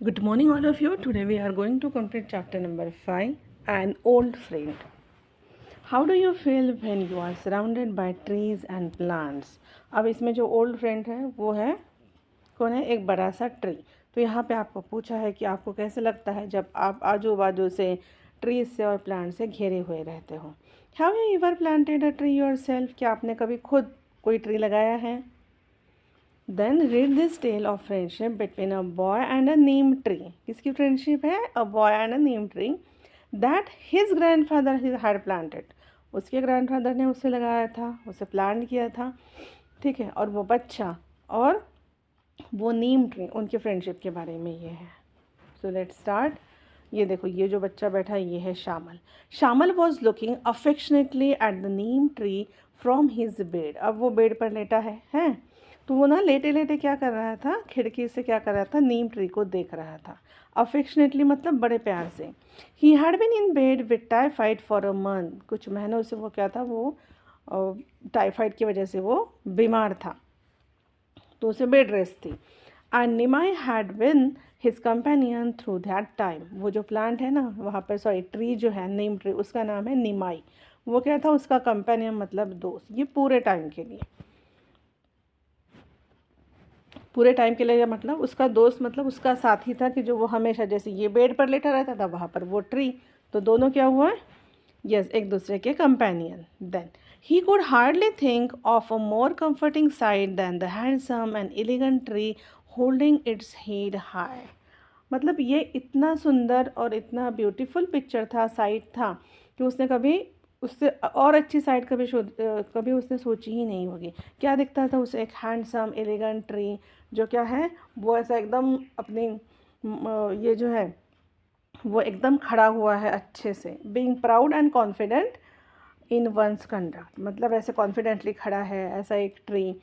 Good morning, all of you. Today we are going to complete chapter number 5 An Old Friend. How do you feel when you are surrounded by trees and plants? अब इसमें जो old friend है वो है कौन है? एक बड़ा सा ट्री. तो यहाँ पे आपको पूछा है कि आपको कैसे लगता है जब आप आजू बाजू से ट्रीज से और प्लांट से घिरे हुए रहते हो. Have you ever planted a tree yourself? क्या आपने कभी खुद कोई ट्री लगाया है? Then read this tale of friendship between a boy and a neem tree. किसकी फ्रेंडशिप है? A boy and a neem tree that his grandfather had planted. उसके ग्रैंडफादर ने उसे लगाया था, उसे प्लांट किया था. ठीक है. और वो बच्चा और वो नीम ट्री, उनकी फ्रेंडशिप के बारे में ये है. So let's start. ये देखो, ये जो बच्चा बैठा है ये है शामल. शामल was looking affectionately at the Neem tree from his bed. अब वो बेड पर लेटा है, हैं? तो वो ना लेटे लेटे क्या कर रहा था? खिड़की से क्या कर रहा था? नीम ट्री को देख रहा था. अफेक्शनेटली मतलब बड़े प्यार से. He had been in bed with typhoid for a month. कुछ महीनों से वो क्या था? वो टाइफाइड की वजह से वो बीमार था, तो उसे बेड रेस्ट थी. And Nimai had been his companion through that time. वो जो प्लांट है ना वहाँ पर, सॉरी ट्री जो है नीम ट्री, उसका नाम है निमाई. वो क्या था? उसका कंपेनियन मतलब दोस्त. ये पूरे टाइम के लिए, पूरे टाइम के लिए मतलब उसका दोस्त मतलब उसका साथी था कि जो वो हमेशा, जैसे ये बेड पर लेटा रहता था वहाँ पर वो ट्री, तो दोनों क्या हुआ? यस, एक दूसरे के companion. Then he could hardly think of a more comforting sight than the handsome and elegant tree holding its head high. मतलब ये इतना सुंदर और इतना ब्यूटीफुल पिक्चर था, साइड था, कि उसने कभी उससे और अच्छी साइड कभी उसने सोची ही नहीं होगी. क्या दिखता था उसे? एक हैंडसम एलिगेंट ट्री जो क्या है, वो ऐसा एकदम अपनी ये जो है वो एकदम खड़ा हुआ है अच्छे से. Being proud and confident in one's conduct, मतलब ऐसे कॉन्फिडेंटली खड़ा है ऐसा एक tree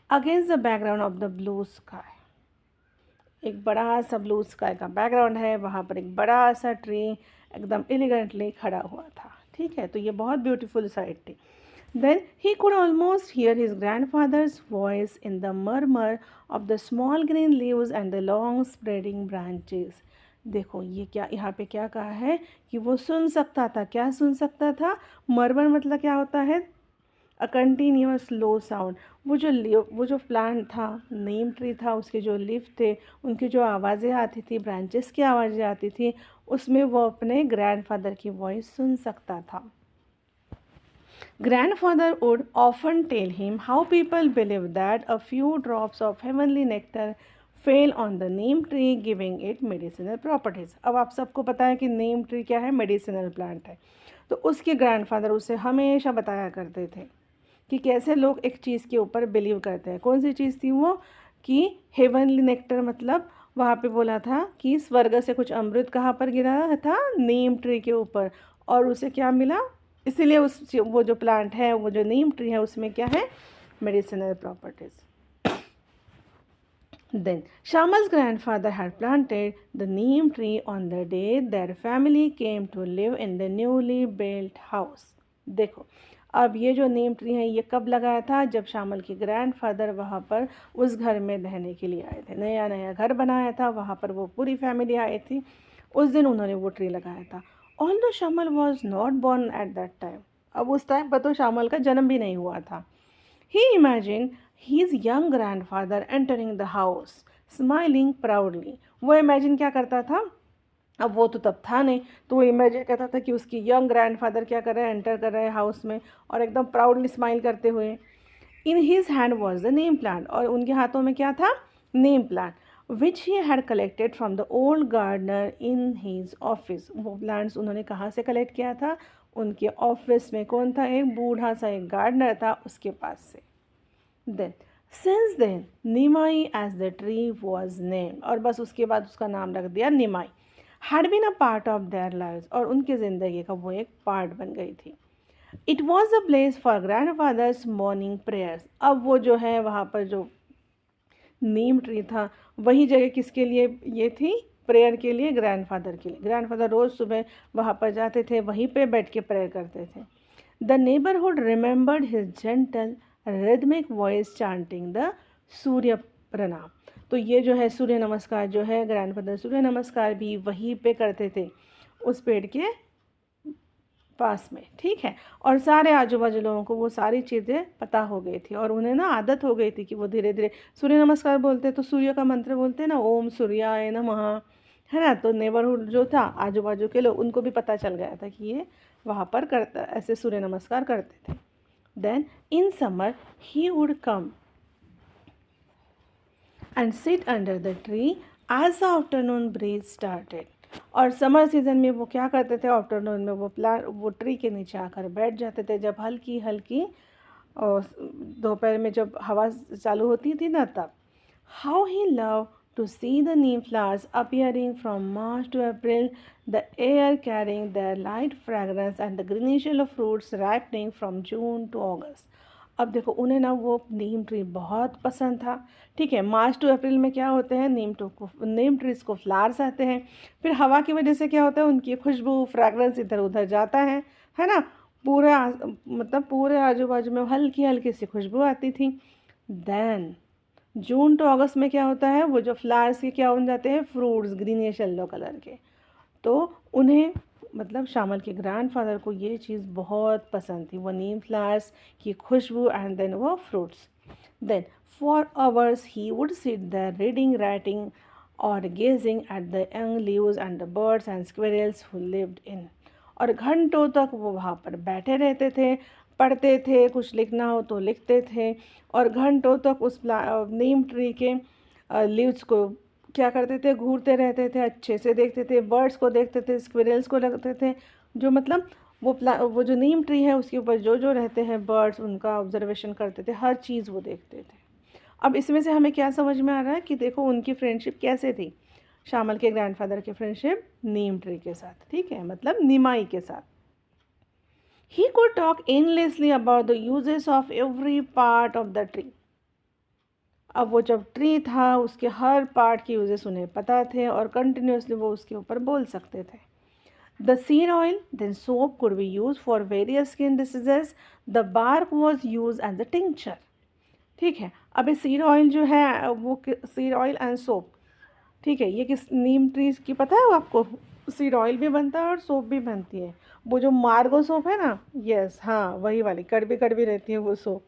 against the background of the blue sky. एक बड़ा सा ब्लू स्काई का बैकग्राउंड है, वहाँ पर एक बड़ा सा ट्री एकदम एलिगेंटली खड़ा हुआ था. ठीक है, तो ये बहुत ब्यूटीफुल साइड थी. Then he could almost hear his grandfather's voice in the murmur of the small green leaves and the long spreading branches. देखो ये क्या यहाँ पे क्या कहा है कि वो सुन सकता था. क्या सुन सकता था? मरमर मतलब क्या होता है? A continuous low sound. वो जो प्लांट था, नीम ट्री था, उसके जो लीफ थे, उनकी जो आवाज़ें आती थी, ब्रांचेस की आवाज़ें आती थी, उसमें वो अपने ग्रैंडफादर की वॉइस सुन सकता था. Grandfather would often tell him how people believe that a few drops of heavenly nectar fell on the neem tree giving it medicinal properties. अब आप सबको पता है कि नीम ट्री क्या है? मेडिसिनल प्लांट है. तो उसके ग्रैंडफादर उसे हमेशा बताया करते थे कि कैसे लोग एक चीज़ के ऊपर बिलीव करते हैं. कौन सी चीज़ थी वो? कि हेवनली नेक्टर, मतलब वहाँ पे बोला था कि स्वर्ग से कुछ अमृत कहाँ पर गिरा था? नीम ट्री के ऊपर. और उसे क्या मिला? इसीलिए उस वो जो प्लांट है, वो जो नीम ट्री है, उसमें क्या है? Medicinal properties. Then Shamal's grandfather had planted the neem tree on the day their family came to live in the newly built house. देखो, अब ये जो नीम ट्री है ये कब लगाया था? जब शामल के ग्रैंडफादर वहाँ पर उस घर में रहने के लिए आए थे. नया नया घर बनाया था, वहाँ पर वो पूरी फैमिली आई थी. उस दिन उन्होंने वो ट्री लगाया था. ऑल्दो शामल was not born at that time. अब उस टाइम पर तो शामल का जन्म भी नहीं हुआ था. He imagined his young grandfather entering the house, smiling proudly. वो इमेजिन क्या करता था? अब वो तो तब था नहीं, तो वो इमेजिन करता था कि उसकी यंग ग्रैंडफादर क्या कर रहे हैं? एंटर कर रहे हैं हाउस में और एकदम प्राउडली स्माइल करते हुए. In his hand was the neem plant. और उनके हाथों में क्या था? Neem plant. Which he had collected from the old gardener in his office. वो प्लांट्स उन्होंने कहाँ से कलेक्ट किया था? उनके ऑफिस में. कौन था? एक बूढ़ा सा एक गार्डनर था, उसके पास से. Then since then Nimai as the tree was name. और बस उसके बाद उसका नाम रख दिया Nimai. Had been a part of their lives. और उनकी ज़िंदगी का वो एक पार्ट बन गई थी. It was a place for grandfather's morning prayers. अब वो जो है वहाँ पर जो नीम ट्री था, वही जगह किसके लिए ये थी? प्रेयर के लिए, ग्रैंडफादर के लिए. ग्रैंडफादर रोज़ सुबह वहाँ पर जाते थे, वहीं पे बैठ के प्रेयर करते थे. The neighbourhood remembered his gentle rhythmic voice chanting the सूर्य प्रणाम. तो ये जो है सूर्य नमस्कार जो है, ग्रैंडफादर सूर्य नमस्कार भी वहीं पे करते थे, उस पेड़ के पास में, ठीक है। और सारे आजू बाजू लोगों को वो सारी चीज़ें पता हो गई थी और उन्हें ना आदत हो गई थी कि वो धीरे धीरे सूर्य नमस्कार बोलते, तो सूर्य का मंत्र बोलते ना, ओम सूर्याय नमः, है ना। तो नेबरहुड जो था, आजू बाजू के लोग, उनको भी पता चल गया था कि ये वहाँ पर करता, ऐसे सूर्य नमस्कार करते थे। Then in summer he would come and sit under the tree as the afternoon breeze started। और समर सीज़न में वो क्या करते थे, आफ्टरनून में वो ट्री के नीचे आकर बैठ जाते थे, जब हल्की हल्की और दोपहर में जब हवा चालू होती थी ना, तब। How he love to see the neem flowers appearing from March to April, the air carrying their light fragrance and the greenish yellow fruits ripening from June to August। अब देखो उन्हें ना वो नीम ट्री बहुत पसंद था, ठीक है। मार्च टू अप्रैल में क्या होते हैं, नीम ट्रीज़ को फ्लावर्स आते हैं, फिर हवा की वजह से क्या होता है, उनकी खुशबू फ्रैग्रेंस इधर उधर जाता है ना। मतलब पूरे आजू बाजू में हल्की हल्की सी खुशबू आती थी। देन जून टू अगस्त में क्या होता है, वो जो फ्लावर्स के क्या बन जाते हैं, फ्रूट्स, ग्रीनिश येलो कलर के। तो उन्हें मतलब शामल के ग्रैंडफादर को ये चीज़ बहुत पसंद थी, वो नीम फ्लावर्स की खुशबू एंड देन वो fruits. Then for hours he would sit there reading, writing और gazing at the young leaves and the birds and squirrels who lived in. और घंटों तक वो वहाँ पर बैठे रहते थे, पढ़ते थे, कुछ लिखना हो तो लिखते थे, और घंटों तक उस नीम ट्री के लीव्स को क्या करते थे, घूरते रहते थे, अच्छे से देखते थे, बर्ड्स को देखते थे, स्क्विरल्स को लगते थे, जो मतलब वो जो नीम ट्री है उसके ऊपर जो जो रहते हैं बर्ड्स, उनका ऑब्जर्वेशन करते थे, हर चीज़ वो देखते थे। अब इसमें से हमें क्या समझ में आ रहा है कि देखो उनकी फ्रेंडशिप कैसे थी, शामल के ग्रैंडफादर की फ्रेंडशिप नीम ट्री के साथ, ठीक है, मतलब निमाई के साथ। He could talk endlessly about the uses of every part of the tree। अब वो जब ट्री था उसके हर पार्ट के यूजेस उन्हें पता थे और कंटिन्यूसली वो उसके ऊपर बोल सकते थे। The seed oil then soap could be use for various skin diseases, the bark was use as a tincture, ठीक है। अब ये सीड ऑयल जो है वो सीड ऑयल एंड सोप, ठीक है, ये किस नीम ट्रीज की पता है आपको, सीड ऑयल भी बनता है और सोप भी बनती है। वो जो मार्गो सोप है ना, यस हाँ वही वाली, कड़वी कड़वी रहती है वो सोप,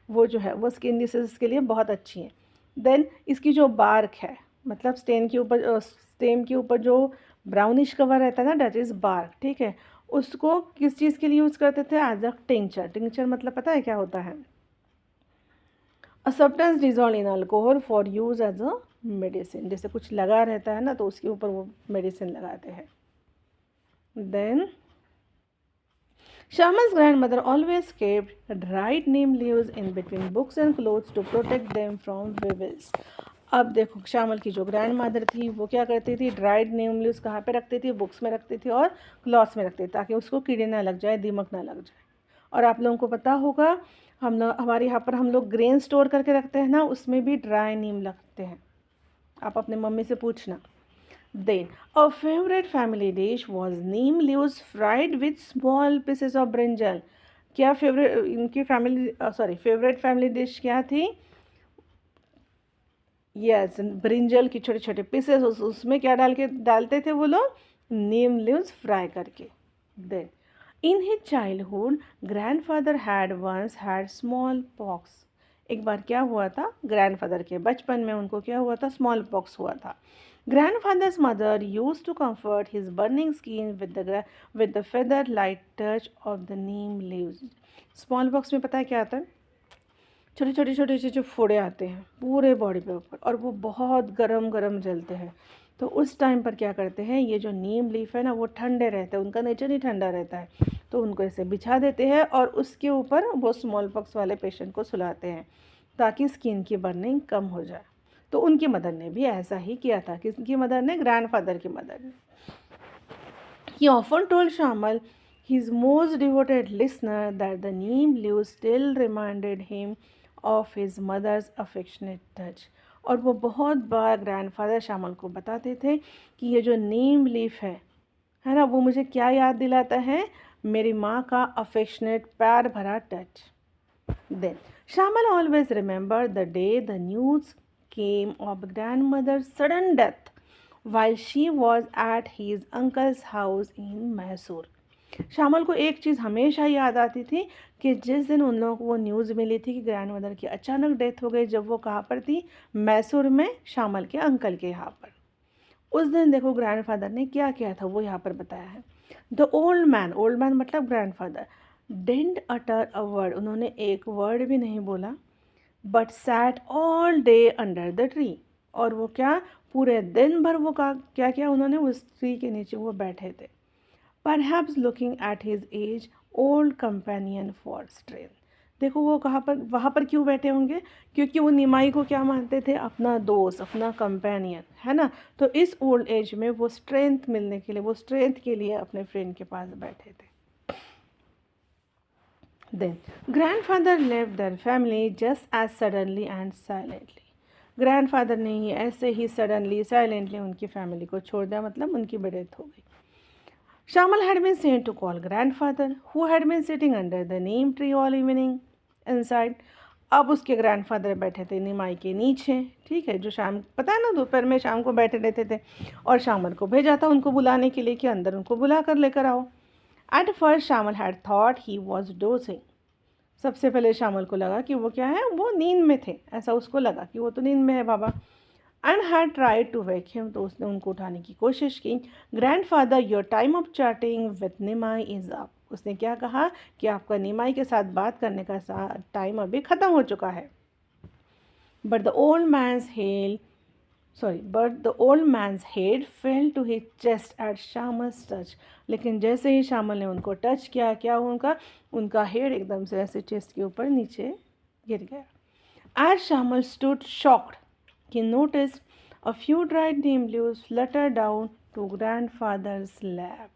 वो जो है वो स्किन डिसीज के लिए बहुत अच्छी है। देन इसकी जो बार्क है, मतलब स्टेम के ऊपर जो ब्राउनिश कवर रहता है ना, डेट इज़ बार्क, ठीक है। उसको किस चीज़ के लिए यूज़ करते थे, एज अ टिंचर। टिंचर मतलब पता है क्या होता है, a substance dissolve in alcohol for use as a medicine. जैसे कुछ लगा रहता है ना तो उसके ऊपर वो मेडिसिन लगाते हैं। Then Shama's grandmother always kept dried neem leaves in between books and clothes to protect them from weevils। अब देखो शामल की जो ग्रैंड मदर थी वो क्या करती थी, ड्राइड नीम लीव्स कहाँ पे रखती थी, बुक्स में रखती थी और क्लॉथ्स में रखती थी, ताकि उसको कीड़े ना लग जाए, दीमक ना लग जाए। और आप लोगों को पता होगा हमारे यहाँ पर हम लोग ग्रेन स्टोर करके रखते हैं ना, उसमें भी ड्राई नीम लगते हैं, आप अपने मम्मी से पूछना। Then, a favorite family dish was neem leaves fried with small pieces of brinjal। क्या फेवरेट फैमिली डिश क्या थी, यस ब्रिंजल की छोटे छोटे पीसेस, उसमें क्या डालते थे वो लोग, नीम लीव्स फ्राई करके। Then in his childhood grandfather had once had smallpox. एक बार क्या हुआ था, ग्रैंडफादर के बचपन में उनको क्या हुआ था, स्मॉल पॉक्स हुआ था। Grandfather's mother used to comfort his burning skin with the feather light touch of the neem leaves। Small box में पता है क्या आता है, छोटे छोटे जो फोड़े आते हैं पूरे बॉडी पे ऊपर, और वो बहुत गरम गरम जलते हैं। तो उस टाइम पर क्या करते हैं, ये जो नीम लीफ है ना वो ठंडे रहते हैं, उनका नेचर ही ठंडा रहता है, तो उनको ऐसे बिछा देते हैं और उसके ऊपर वो स्मॉल पॉक्स वाले पेशेंट को सुलाते हैं, ताकि स्किन की बर्निंग कम हो जाए। तो उनकी मदर ने भी ऐसा ही किया था, किसकी मदर ने, ग्रैंडफादर की मदर ने। He often told Shamal, his most devoted listener, that the neem leaves still reminded him of his mother's affectionate touch। और वो बहुत बार ग्रैंडफादर शामल को बताते थे कि ये जो नीम लीफ है ना, वो मुझे क्या याद दिलाता है, मेरी माँ का अफेक्शनेट प्यार भरा touch. Then Shamal always remembered the day the news came of grandmother's sudden death while she was at his uncle's house in Mysore. Shyamal को एक चीज़ हमेशा याद आती थी कि जिस दिन उन लोगों को वो न्यूज़ मिली थी कि ग्रैंडमदर की अचानक डेथ हो गई, जब वो कहाँ पर थी, मैसूर में, श्यामल के अंकल के यहाँ पर। उस दिन देखो ग्रैंडफादर ने क्या किया था, वो यहाँ पर बताया है। द ओल्ड मैन मतलब grandfather, didn't utter a word, उन्होंने एक वर्ड भी नहीं बोला, but sat all day under the tree, और वो क्या, पूरे दिन भर वो क्या क्या उन्होंने उस ट्री के नीचे वो बैठे थे। Perhaps looking at his age old companion for strength, देखो वो कहाँ पर, वहाँ पर क्यों बैठे होंगे, क्योंकि वो निमाई को क्या मानते थे, अपना दोस्त, अपना कंपेनियन, है ना। तो इस ओल्ड एज में वो स्ट्रेंथ मिलने के लिए, वो स्ट्रेंथ के लिए अपने फ्रेंड के पास बैठे थे। Then grandfather left their family just as suddenly and silently, grandfather ने ही ऐसे ही सडनली साइलेंटली उनकी फैमिली को छोड़ दिया, मतलब उनकी डेथ हो गई। Shamal had been sent to call grandfather, who had been sitting under the neem tree all evening inside. अब उसके ग्रैंडफादर बैठे थे नीमाई के नीचे, ठीक है, जो शाम, पता है ना, दोपहर में शाम को बैठे रहते थे, और शामल को भेजा था उनको बुलाने के लिए कि अंदर उनको बुला कर लेकर आओ। एट फर्स्ट शामल had thought he was dosing, सबसे पहले शामल को लगा कि वो क्या है, वो नींद में थे, ऐसा उसको लगा कि वो तो नींद में है बाबा। And had tried to wake him, तो उसने उनको उठाने की कोशिश की। Grandfather your time of chatting with Nimai is up, उसने क्या कहा कि आपका निमाई के साथ बात करने का टाइम अभी ख़त्म हो चुका है। But the old man's head fell to his chest at Shyamal's touch, लेकिन जैसे ही शामल ने उनको टच किया, क्या हुआ, उनका हेड एकदम से ऐसे चेस्ट के ऊपर नीचे गिर गया। एज शामल stood shocked, he noticed a few dried neem leaves flutter down to grandfather's lap.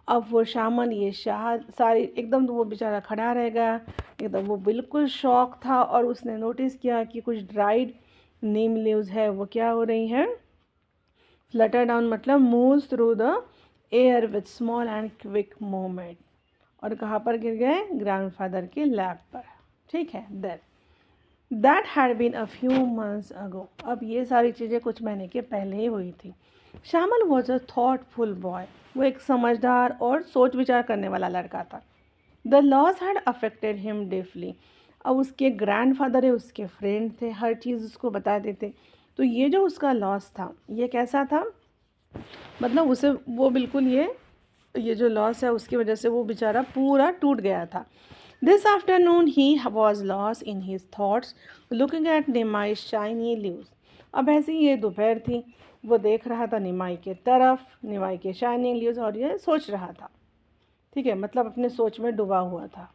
अब वो शामल ये सारी एकदम, तो वो बेचारा खड़ा रह गया, एकदम वो बिल्कुल शॉक था, और उसने नोटिस किया कि कुछ ड्राइड नीम लीव्स है, वो क्या हो रही हैं, फ्लटर डाउन मतलब moves through the air with small and quick movement, और कहाँ पर गिर गए, ग्रैंडफादर के लैप पर, ठीक है। Then that had been a few months ago, अब ये सारी चीज़ें कुछ महीने के पहले ही हुई थी। शामल वॉज अ थॉटफुल बॉय, वो एक समझदार और सोच विचार करने वाला लड़का था। The loss had affected him deeply, अब उसके ग्रैंडफादर है, उसके फ्रेंड थे, हर चीज़ उसको बता देते, तो ये जो उसका लॉस था, ये कैसा था, मतलब उसे वो बिल्कुल ये जो लॉस है उसकी वजह से वो बेचारा पूरा टूट गया था। This afternoon he was lost in his thoughts, looking at Nimai's shiny leaves. अब ऐसी ये दोपहर थी, वो देख रहा था निमाई के तरफ, निमाई के शाइनिंग लीव्स, और ये सोच रहा था, ठीक है, मतलब अपने सोच में डूबा हुआ था।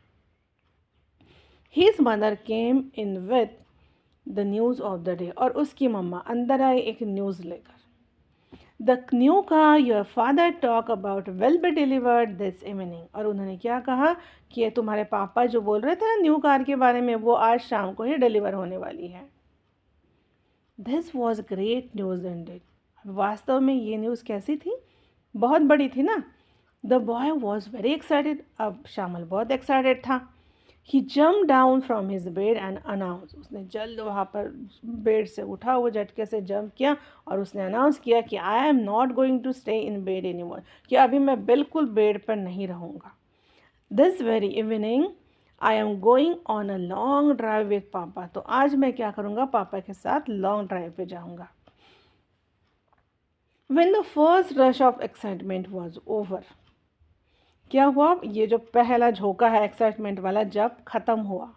His mother came in with the news of the day, और उसकी मम्मा अंदर आई एक न्यूज़ लेकर। The new car your father talk about will be delivered this evening, और उन्होंने क्या कहा कि ये तुम्हारे पापा जो बोल रहे थे ना न्यू कार के बारे में, वो आज शाम को ही डिलीवर होने वाली है। This was great news ended, वास्तव में ये न्यूज़ कैसी थी, बहुत बड़ी थी ना। The boy was very excited, अब शामल बहुत एक्साइटेड था। He jump down from his bed and announce, उसने जल्द वहाँ पर बेड से उठा, वो झटके से जंप किया, और उसने अनाउंस किया कि I am not going to stay in bed any more, कि अभी मैं बिल्कुल बेड पर नहीं रहूँगा। This very evening I am going on a long drive with papa, तो आज मैं क्या करूँगा, पापा के साथ लॉन्ग ड्राइव पे जाऊँगा। When the first rush of excitement was over, क्या हुआ, ये जो पहला झोंका है एक्साइटमेंट वाला जब ख़त्म हुआ,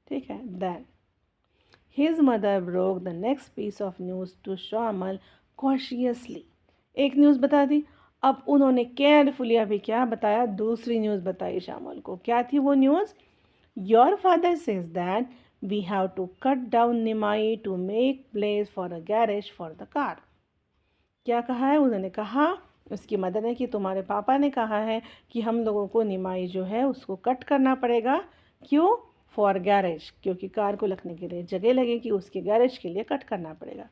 ठीक है, then his mother broke the next piece of news to Shamal cautiously, एक न्यूज़ बता दी, अब उन्होंने केयरफुली अभी क्या बताया, दूसरी न्यूज़ बताई शामल को। क्या थी वो news, your father says that we have to cut down निमाई to make place for a garage for the car. क्या कहा है, उन्होंने कहा, उसकी मदर ने, कि तुम्हारे पापा ने कहा है कि हम लोगों को निमाई जो है उसको कट करना पड़ेगा, क्यों, फॉर गैरेज, क्योंकि कार को रखने के लिए जगह लगेगी, उसके गैरेज के लिए कट करना पड़ेगा।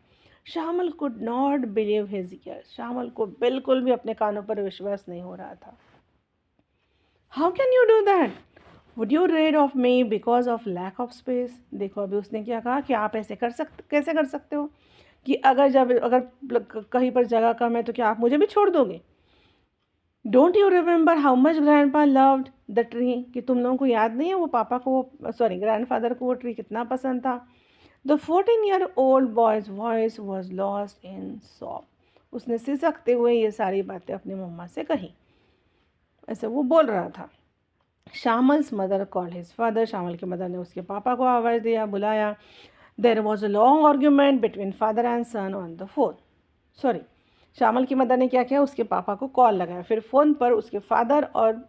शामल could not believe his years, शामल को बिल्कुल भी अपने कानों पर विश्वास नहीं हो रहा था। How can you do that, would you rid of me because of lack of space. देखो अभी उसने क्या कहा कि आप ऐसे कैसे कर सकते हो कि अगर कहीं पर जगह कम है तो क्या आप मुझे भी छोड़ दोगे। Don't you remember how much grandpa loved the tree, कि तुम लोगों को याद नहीं है वो पापा को, सॉरी ग्रैंडफादर को वो ट्री कितना पसंद था। The 14-year-old boys voice was lost in sob. उसने सिसकते हुए ये सारी बातें अपनी मम्मा से कही, ऐसे वो बोल रहा था। शामल्स मदर कॉल्ड हिज फादर। शामल की मदर ने उसके पापा को आवाज़ दिया, बुलाया। There was a long argument between father and son on the phone. Sorry, Shamal की मदर ने क्या किया, उसके पापा को कॉल लगाया, फिर फ़ोन पर उसके फादर और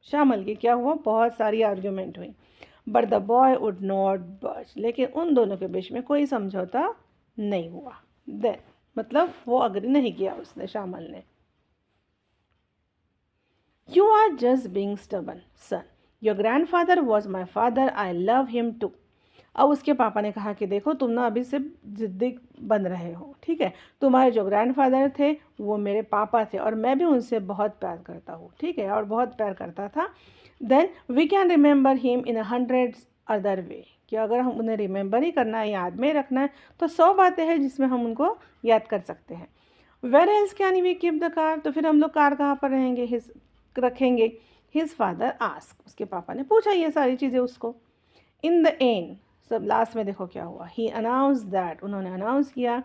शामल की क्या हुआ, बहुत सारी आर्ग्यूमेंट हुई। But the boy would not बच, लेकिन उन दोनों के बीच में कोई समझौता नहीं हुआ। देन मतलब वो अग्री नहीं किया उसने, शामल ने। You are just being stubborn son, your grandfather was my father, I love him too. अब उसके पापा ने कहा कि देखो तुम ना अभी से ज़िद्दी बन रहे हो, ठीक है। तुम्हारे जो ग्रैंडफादर थे वो मेरे पापा थे और मैं भी उनसे बहुत प्यार करता हूँ, ठीक है, और बहुत प्यार करता था। Then we can remember him in 100 other way, कि अगर हम उन्हें रिमेंबर ही करना है, याद में रखना है, तो 100 बातें हैं जिसमें हम उनको याद कर सकते हैं। Where else can we keep the car, तो फिर हम लोग कार कहाँ पर रखेंगे। हिज फादर आस्क, उसके पापा ने पूछा ये सारी चीज़ें उसको। इन द एंड, सब लास्ट में देखो क्या हुआ। ही अनाउंस दैट, उन्होंने अनाउंस किया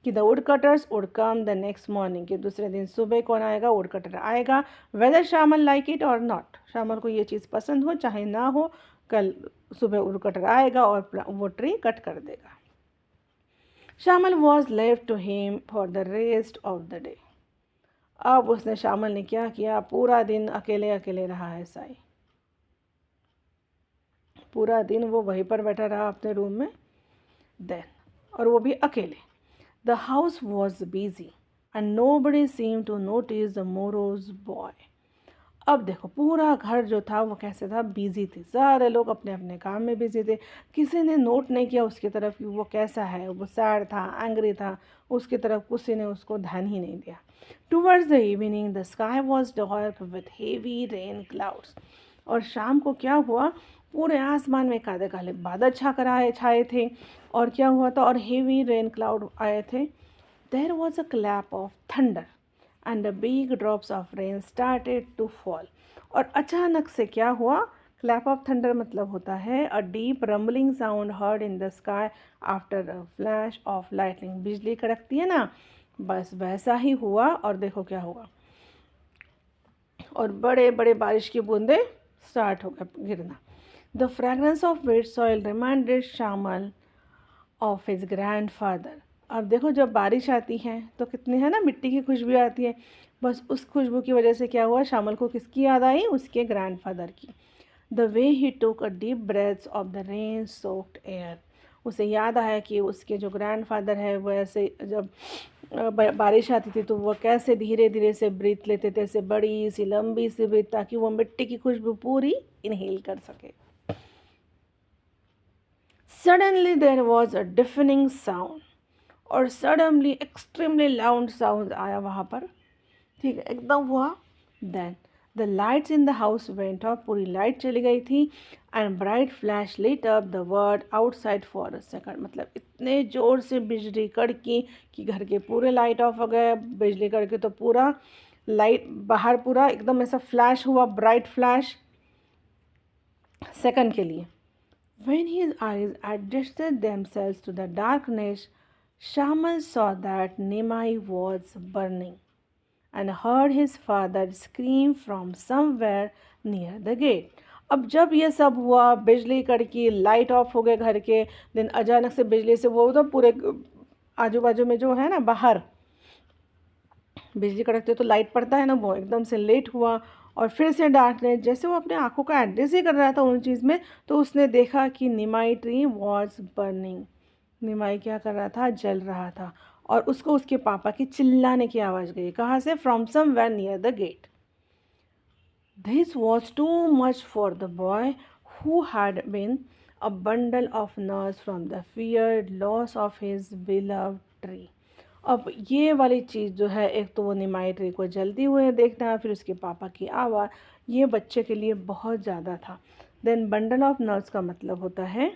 कि the wood cutters would come the next morning, कि दूसरे दिन सुबह कौन आएगा, वुड कटर आएगा। वेदर शामल लाइक इट और नॉट, शामल को ये चीज़ पसंद हो चाहे ना हो, कल सुबह वुड कटर आएगा और वो ट्री कट कर देगा। Shamal was left to him for the rest of the day. अब उसने, शामल ने क्या किया, पूरा दिन अकेले अकेले रहा है साई। पूरा दिन वो वहीं पर बैठा रहा अपने रूम में। देन, और वो भी अकेले। The house was busy and nobody seem to notice the morose boy. अब देखो पूरा घर जो था वो कैसे था, बिजी थे, सारे लोग अपने अपने काम में बिजी थे। किसी ने नोट नहीं किया उसकी तरफ कि वो कैसा है, वो सैड था, एंग्री था, उसकी तरफ किसी ने उसको ध्यान ही नहीं दिया। Towards the evening the sky was dark with heavy rain clouds. और शाम को क्या हुआ, पूरे आसमान में काले काले बादल छाए थे, और क्या हुआ था, और हेवी रेन क्लाउड आए थे। There was a clap of thunder and the big drops of rain started to fall. और अचानक से क्या हुआ, क्लैप ऑफ थंडर मतलब होता है a deep rumbling sound heard in the sky after a flash of lightning. बिजली कड़कती है ना, बस वैसा ही हुआ। और देखो क्या हुआ, और बड़े बड़े बारिश की बूंदें स्टार्ट हो गए गिरना। The fragrance of weight soil reminded शामल ऑफ हिज ग्रैंडफादर। अब देखो जब बारिश आती है तो कितनी है ना मिट्टी की खुशबू आती है, बस उस खुशबू की वजह से क्या हुआ, शामल को किसकी याद आई, उसके ग्रैंडफादर की। The way he took a deep breaths of the rain soaked air. उसे याद आया कि उसके जो ग्रैंडफादर है वो ऐसे जब बारिश आती थी तो वो कैसे धीरे धीरे से ब्रीथ लेते थे, ऐसे बड़ी सी लंबी सी ब्रीथ, ताकि वो मिट्टी की खुशबू पूरी इनहेल कर सके। Suddenly there was a deafening sound, और सडनली एक्सट्रीमली लाउड साउंड आया वहाँ पर, ठीक है, एकदम हुआ। Then the lights in the house went off, पूरी लाइट चली गई थी। And bright flash lit up the world outside for a second, मतलब इतने ज़ोर से बिजली कड़की कि घर के पूरे लाइट ऑफ हो गए। बिजली कड़की तो पूरा लाइट बाहर पूरा एकदम ऐसा फ्लैश हुआ, ब्राइट फ्लैश सेकंड के लिए। When his eyes adjusted themselves to the darkness, Shaman saw that Nimai was burning and heard his father scream from somewhere near the gate. अब जब ये सब हुआ, बिजली कड़की, लाइट ऑफ हो गए घर के, दिन अचानक से बिजली से वो तो पूरे आजू बाजू में जो है ना बाहर बिजली कड़कते तो लाइट पड़ता है ना, वो एकदम से लेट हुआ। और फिर से डार्कनेस, जैसे वो अपने आंखों का एड्रेस ही कर रहा था उन चीज़ में, तो उसने देखा कि निमाई ट्री वॉज बर्निंग। निमाई क्या कर रहा था, जल रहा था। और उसको उसके पापा की चिल्लाने की आवाज़ गई, कहाँ से, from somewhere near the gate. This was too much for the boy who had been a bundle of nerves from the feared loss of his beloved tree. अब ये वाली चीज़ जो है, एक तो वो निमाई ट्री को जलती हुए देखना, फिर उसके पापा की आवाज़, ये बच्चे के लिए बहुत ज़्यादा था। देन बंडल ऑफ नर्व्स का मतलब होता है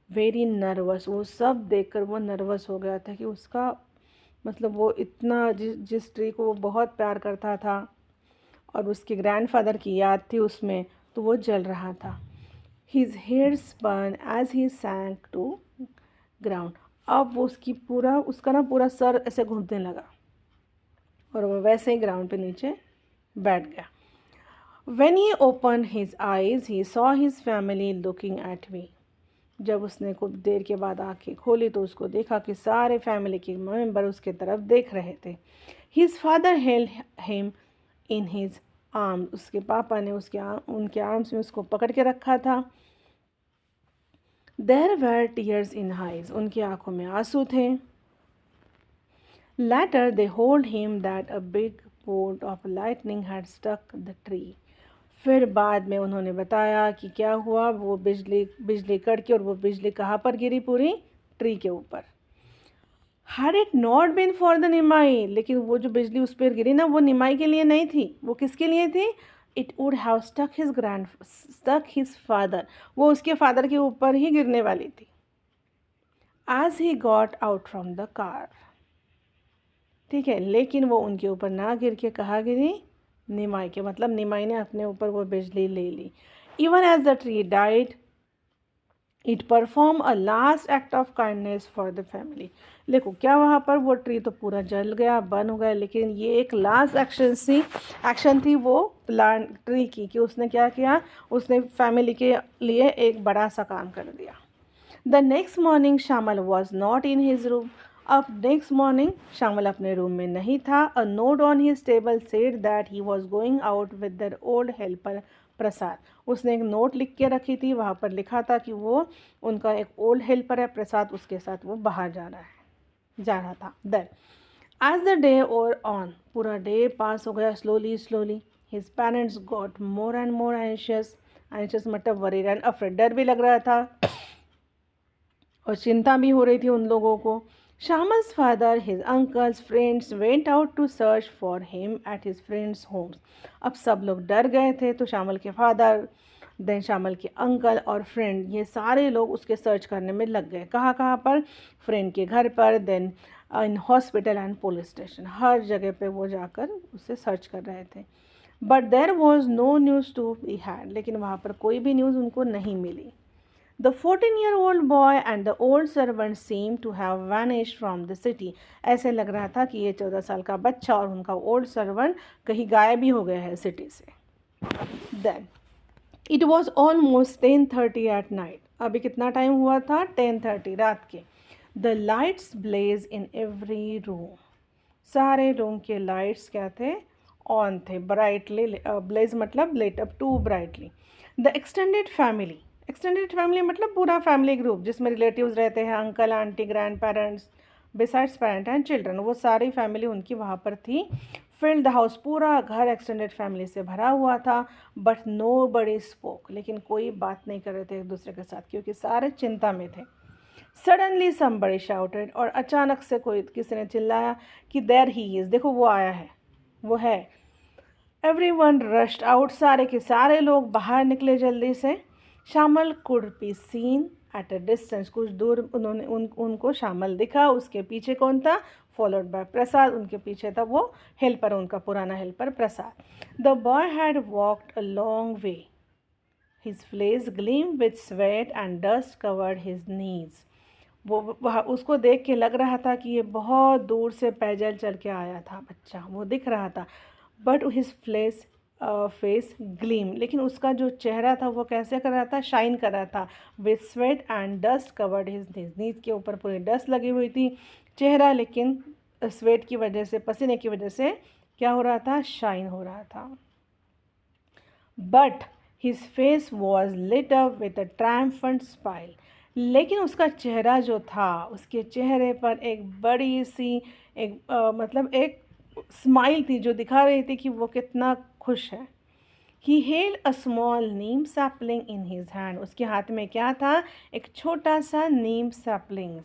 वेरी नर्वस। वो सब देखकर वो नर्वस हो गया था कि उसका मतलब वो इतना जिस ट्री को वो बहुत प्यार करता था और उसके ग्रैंडफादर की याद थी उसमें, तो वो जल रहा था। His hairs burn as he sank to ground. अब वो उसका ना पूरा सर ऐसे घूमने लगा और वो वैसे ही ग्राउंड पे नीचे बैठ गया। When he opened his eyes, he saw his family looking at me. जब उसने कुछ देर के बाद आंखें खोली तो उसको देखा कि सारे फैमिली के मेंबर उसके तरफ देख रहे थे। His father held him in his arms. उसके पापा ने उनके आर्म्स में उसको पकड़ के रखा था। There were tears in eyes. उनकी आंखों में आंसू थे। Later they told him that a big bolt of lightning had struck the tree. फिर बाद में उन्होंने बताया कि क्या हुआ, वो बिजली कड़की और वो बिजली कहाँ पर गिरी, पूरी ट्री के ऊपर। Had it not been for the निमाई, लेकिन वो जो बिजली उस पर गिरी ना, वो निमाई के लिए नहीं थी, वो किसके लिए थी? It would have stuck his father. वो उसके फादर के ऊपर ही गिरने वाली थी। As he got out from the car. ठीक है, लेकिन वो उनके ऊपर ना गिर के कहाँ गिरी? निमाई के, मतलब निमाई ने अपने ऊपर वो बिजली ले ली। Even as the tree died it perform a last act of kindness for the family. देखो क्या वहाँ पर वो ट्री तो पूरा जल गया, बर्न हो गया, लेकिन ये एक लास्ट एक्शन थी वो प्लांट ट्री की, कि उसने क्या किया, उसने फैमिली के लिए एक बड़ा सा काम कर दिया। The next morning Shyamal was not in his room. अब नेक्स्ट मॉर्निंग श्यामल अपने रूम में नहीं था। A note on his table said that he was going out with their old helper Prasad. उसने एक नोट लिख के रखी थी, वहाँ पर लिखा था कि वो उनका एक ओल्ड हेल्पर है प्रसाद, उसके साथ वो बाहर जा रहा था। देन एज द डे और ऑन, पूरा डे पास हो गया slowly. His parents got more and more anxious मतलब वरीड एंड अफ्रेड, डर भी लग रहा था और चिंता भी हो रही थी उन लोगों को। Shyamal's father, his uncles, friends went out to search for him at his friends homes. अब सब लोग डर गए थे, तो श्यामल के फादर, देन श्यामल के अंकल और फ्रेंड, ये सारे लोग उसके सर्च करने में लग गए। कहाँ पर? फ्रेंड के घर पर, then in hospital and police station, हर जगह पे वो जाकर उसे सर्च कर रहे थे। But there was no news to be had, लेकिन वहाँ पर कोई भी न्यूज़ उनको नहीं मिली। The 14-year-old boy and the old servant seemed to have vanished from the city. ऐसे लग रहा था कि ये 14 साल का बच्चा और उनका ओल्ड सर्वेंट कहीं गायब ही हो गया है सिटी से। Then it was almost 10:30 at night. अभी कितना टाइम हुआ था? 10:30 रात के। The lights blaze in every room. सारे रूम के लाइट्स क्या थे? ऑन थे, ब्राइटली। ब्लेज मतलब lit up to brightly. The extended family मतलब पूरा फैमिली ग्रुप जिसमें रिलेटिव्स रहते हैं, uncle aunty grandparents besides parent and children, वो सारी फैमिली उनकी वहाँ पर थी। फिल्ड द हाउस, पूरा घर एक्सटेंडेड फैमिली से भरा हुआ था। बट नो बडी स्पोक, लेकिन कोई बात नहीं कर रहे थे एक दूसरे के साथ, क्योंकि सारे चिंता में थे। सडनली समबडी शाउटेड, और अचानक से किसी ने चिल्लाया कि देयर ही इज़, देखो वो आया है, वो है। एवरीवन रश्ड आउट, सारे के सारे लोग बाहर निकले जल्दी से। Shyamal could be seen at a distance, कुछ दूर उनको श्यामल दिखा। उसके पीछे कौन था? फॉलोड बाय प्रसाद, उनके पीछे था वो हेल्पर, उनका पुराना helper Prasad. The boy had walked a long way, his face gleam with sweat and dust covered his नीज। वो वह उसको देख के लग रहा था कि ये बहुत दूर से पैदल चल के आया था बच्चा, वो दिख रहा था। बट हिज फेस ग्लीम, लेकिन उसका जो चेहरा था वो कैसे कर रहा था? शाइन कर रहा था। With sweat and dust covered his knees, knees के ऊपर पूरी डस्ट लगी हुई थी। चेहरा लेकिन स्वेट की वजह से, पसीने की वजह से क्या हो रहा था? शाइन हो रहा था। But his face was lit up with a triumphant smile, लेकिन उसका चेहरा जो था, उसके चेहरे पर एक बड़ी सी मतलब एक स्माइल थी जो दिखा रही थी कि वो कितना खुश है। He held a small Neem sapling in his hand, उसके हाथ में क्या था? एक छोटा सा नीम sapling.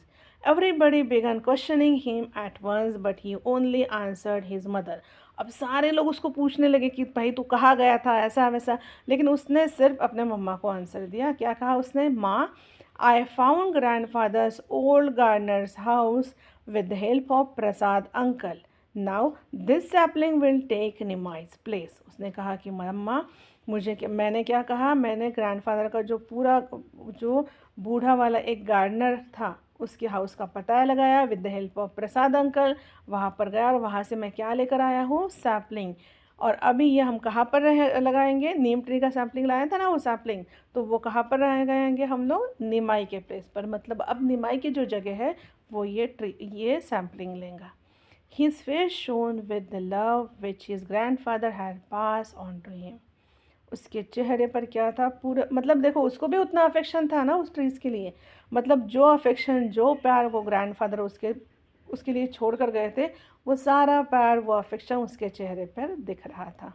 Everybody began questioning him at once, but he only answered his mother. अब सारे लोग उसको पूछने लगे कि भाई तू कहाँ गया था, ऐसा वैसा, लेकिन उसने सिर्फ अपने मम्मा को आंसर दिया। क्या कहा उसने? माँ, I found grandfather's old gardener's house with the help of Prasad uncle. Now this sapling will take Nimai's place. उसने कहा कि मम्मा, मैंने क्या कहा? मैंने ग्रैंडफादर का जो पूरा जो बूढ़ा वाला एक गार्डनर था उसके हाउस का पता लगाया with the help of Prasad uncle. वहाँ पर गया और वहाँ से मैं क्या लेकर आया हूँ? सैपलिंग। और अभी ये हम कहाँ पर लगाएंगे? नीम ट्री का सैपलिंग लाया था ना वो सैपलिंग, तो वो कहाँ पर लगाएंगे हम लोग? निमाई के प्लेस पर। मतलब अब निमाई की जो जगह है वो ये सैपलिंग लेगा। His face shone with the love which his grandfather had passed on to him. उसके चेहरे पर क्या था? पूरा, मतलब देखो उसको भी उतना अफेक्शन था ना उस ट्रीज़ के लिए। मतलब जो अफेक्शन, जो प्यार वो ग्रैंडफादर उसके उसके लिए छोड़ कर गए थे, वो सारा प्यार, वो अफेक्शन उसके चेहरे पर दिख रहा था।